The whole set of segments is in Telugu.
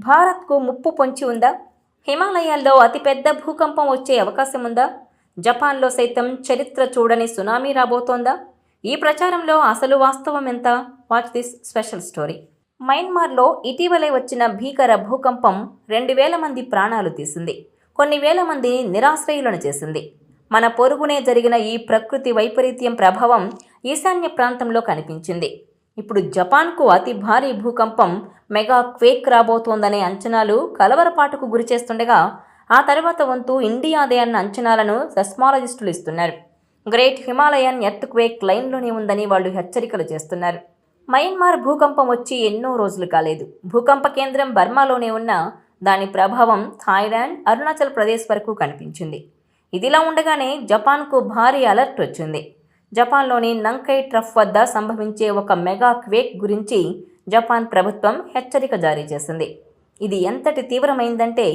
భారత్కు ముప్పు పొంచి ఉందా? హిమాలయాల్లో అతిపెద్ద భూకంపం వచ్చే అవకాశం ఉందా? జపాన్లో సైతం చరిత్ర చూడని సునామీ రాబోతోందా? ఈ ప్రచారంలో అసలు వాస్తవం ఎంత? Watch this special story. మయన్మార్లో ఇటీవలే వచ్చిన భీకర భూకంపం 2000 మంది ప్రాణాలు తీసింది. కొన్ని వేల మంది నిరాశ్రయులను చేసింది. మన పొరుగునే జరిగిన ఈ ప్రకృతి వైపరీత్యం ప్రభావం ఈశాన్య ప్రాంతంలో కనిపించింది. ఇప్పుడు జపాన్కు అతి భారీ భూకంపం మెగా క్వేక్ రాబోతోందనే అంచనాలు కలవరపాటుకు గురిచేస్తుండగా, ఆ తర్వాత వంతు ఇండియాదే అన్న అంచనాలను సెస్మాలజిస్టులు ఇస్తున్నారు. గ్రేట్ హిమాలయన్ ఎర్త్ క్వేక్ లైన్లోనే ఉందని వాళ్ళు హెచ్చరికలు చేస్తున్నారు. మయన్మార్ భూకంపం వచ్చి ఎన్నో రోజులు కాలేదు. భూకంప కేంద్రం బర్మాలోనే ఉన్న దాని ప్రభావం థాయిలాండ్, అరుణాచల్ ప్రదేశ్ వరకు కనిపించింది. ఇదిలా ఉండగానే జపాన్కు భారీ అలర్ట్ వచ్చింది. జపాన్లోని నంకై ట్రఫ్ వద్ద సంభవించే ఒక మెగా క్వేక్ గురించి జపాన్ ప్రభుత్వం హెచ్చరిక జారీ చేసింది. ఇది ఎంతటి తీవ్రమైందంటే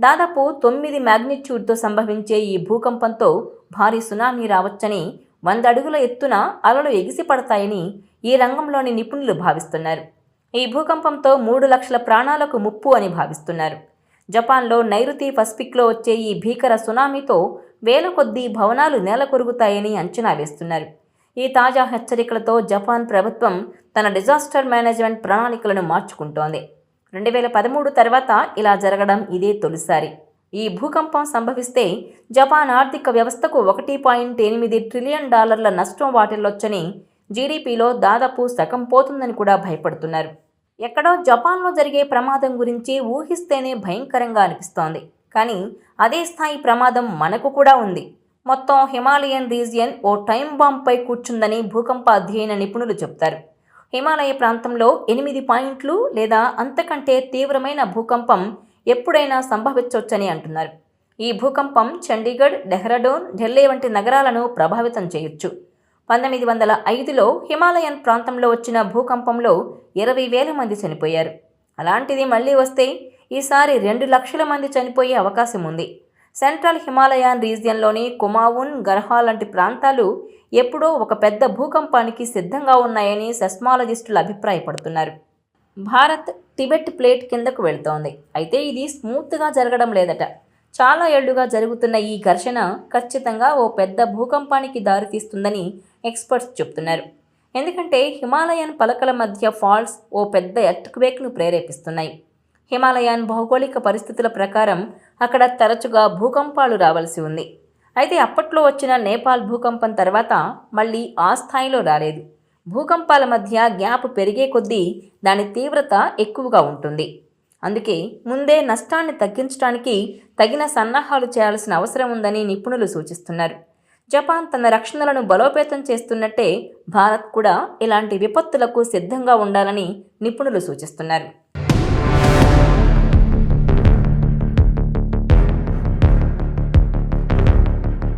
దాదాపు 9 మ్యాగ్నిట్యూడ్తో సంభవించే ఈ భూకంపంతో భారీ సునామీ రావచ్చని, 100 అడుగుల ఎత్తున అలలు ఎగిసిపడతాయని ఈ రంగంలోని నిపుణులు భావిస్తున్నారు. ఈ భూకంపంతో 3 లక్షల ప్రాణాలకు ముప్పు అని భావిస్తున్నారు. జపాన్లో నైరుతి పసిఫిక్లో వచ్చే ఈ భీకర సునామీతో వేల కొద్దీ భవనాలు నేలకొరుగుతాయని అంచనా వేస్తున్నారు. ఈ తాజా హెచ్చరికలతో జపాన్ ప్రభుత్వం తన డిజాస్టర్ మేనేజ్మెంట్ ప్రణాళికలను మార్చుకుంటోంది. 2013 తర్వాత ఇలా జరగడం ఇదే తొలిసారి. ఈ భూకంపం సంభవిస్తే జపాన్ ఆర్థిక వ్యవస్థకు $1.8 ట్రిలియన్ నష్టం వాటిల్లొచ్చని, జీడీపీలో దాదాపు సగం పోతుందని కూడా భయపడుతున్నారు. ఎక్కడో జపాన్లో జరిగే ప్రమాదం గురించి ఊహిస్తేనే భయంకరంగా అనిపిస్తోంది. కానీ అదే స్థాయి ప్రమాదం మనకు కూడా ఉంది. మొత్తం హిమాలయన్ రీజియన్ ఓ టైం బాంబ్పై కూర్చుందని భూకంప అధ్యయన నిపుణులు చెబుతారు. హిమాలయ ప్రాంతంలో 8 పాయింట్లు లేదా అంతకంటే తీవ్రమైన భూకంపం ఎప్పుడైనా సంభవించవచ్చని అంటున్నారు. ఈ భూకంపం చండీగఢ్, డెహ్రాడూన్, ఢిల్లీ వంటి నగరాలను ప్రభావితం చేయొచ్చు. 1905లో హిమాలయన్ ప్రాంతంలో వచ్చిన భూకంపంలో 20,000 మంది చనిపోయారు. అలాంటిది మళ్లీ వస్తే ఈసారి 2 లక్షల మంది చనిపోయే అవకాశం ఉంది. సెంట్రల్ హిమాలయన్ రీజియన్లోని కుమావున్, గర్హా లాంటి ప్రాంతాలు ఎప్పుడో ఒక పెద్ద భూకంపానికి సిద్ధంగా ఉన్నాయని సెస్మాలజిస్టులు అభిప్రాయపడుతున్నారు. భారత్ టిబెట్ ప్లేట్ కిందకు వెళుతోంది. అయితే ఇది స్మూత్గా జరగడం లేదట. చాలా ఏళ్లుగా జరుగుతున్న ఈ ఘర్షణ ఖచ్చితంగా ఓ పెద్ద భూకంపానికి దారితీస్తుందని ఎక్స్పర్ట్స్ చెబుతున్నారు. ఎందుకంటే హిమాలయన్ పలకల మధ్య ఫాల్ట్స్ ఓ పెద్ద ఎర్త్క్వేక్ను ప్రేరేపిస్తున్నాయి. హిమాలయన్ భౌగోళిక పరిస్థితుల ప్రకారం అక్కడ తరచుగా భూకంపాలు రావాల్సి ఉంది. అయితే అప్పట్లో వచ్చిన నేపాల్ భూకంపం తర్వాత మళ్ళీ ఆ స్థాయిలో రాలేదు. భూకంపాల మధ్య గ్యాప్ పెరిగే కొద్దీ దాని తీవ్రత ఎక్కువగా ఉంటుంది. అందుకే ముందే నష్టాన్ని తగ్గించడానికి తగిన సన్నాహాలు చేయాల్సిన అవసరం ఉందని నిపుణులు సూచిస్తున్నారు. జపాన్ తన రక్షణలను బలోపేతం చేస్తున్నట్టే భారత్ కూడా ఇలాంటి విపత్తులకు సిద్ధంగా ఉండాలని నిపుణులు సూచిస్తున్నారు.